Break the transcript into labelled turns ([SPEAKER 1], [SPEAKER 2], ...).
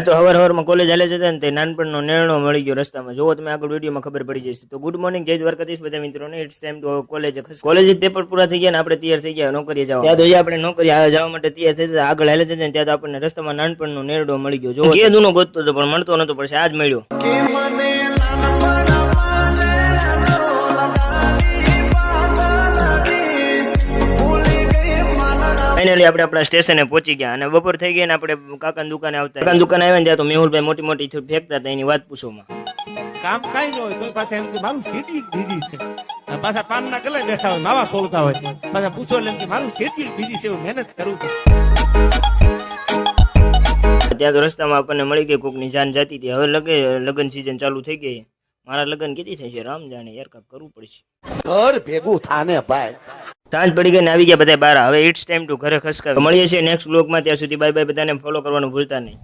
[SPEAKER 1] તો હવારમાં કોલેજ હાલે જતા ને તે નાનપણનો નિર્ણય મળી ગયો રસ્તામાં. જોવો તમે આગળ વિડીયોમાં ખબર પડી જશે. તો ગુડ મોર્નિંગ, જય દ્વારકાધીશ બધા મિત્રોને. It's time to college paper પૂરા થઈ ગયા ને આપણે તૈયાર થઈ ગયા નોકરીએ જવા. ત્યાં તો આપણે નોકરી જવા માટે તૈયાર થઈ જતા આગળ હાલે જતા ને ત્યાં તો આપણને રસ્તામાં નાનપણનો નિર્ણય મળી ગયો. જો કે દૂનો ગોતતો હતો પણ મળતો નતો, પછી આજ મળ્યો. ફાઇનલી આપણે આપણા સ્ટેશને પહોંચી ગયા અને બપોર થઈ ગઈ ને આપણે કાકાની દુકાને આવતા. કાકાની દુકાને આવ્યા ને ત્યાં તો મેહુલભાઈ મોટી મોટી ફેંકતા હતા, એની વાત પૂછોમાં.
[SPEAKER 2] કામ કાઈ ન હોય તો પાસે એમ કે મારું શેઠી બીજી છે, પાછા પાનના ગલે બેઠા હોય, માવા સોલતા હોય, પાછા પૂછો એમ કે મારું શેઠી બીજી છે, એવું મહેનત કરું.
[SPEAKER 1] ત્યાં તો રસ્તામાં આપણને મળી ગઈ કોકની જાન જતી હતી. હવે લગન સીઝન ચાલુ થઈ ગઈ. મારા લગન કેટલી થઈ છે રામ જાણે, યાર કાંઈક કરવું પડશે.
[SPEAKER 2] ઘર ભેગું થાને ભાઈ.
[SPEAKER 1] સાંજ પડી ગઈ ને આવી ગયા બધા બાર. હવે ઇટ્સ ટાઈમ ટુ ઘરે ખસકાવે. મળીએ છીએ નેક્સ્ટ બ્લોગમાં. ત્યાં સુધી બાય બાય. બધાને ફોલો કરવાનું ભૂલતા નહીં.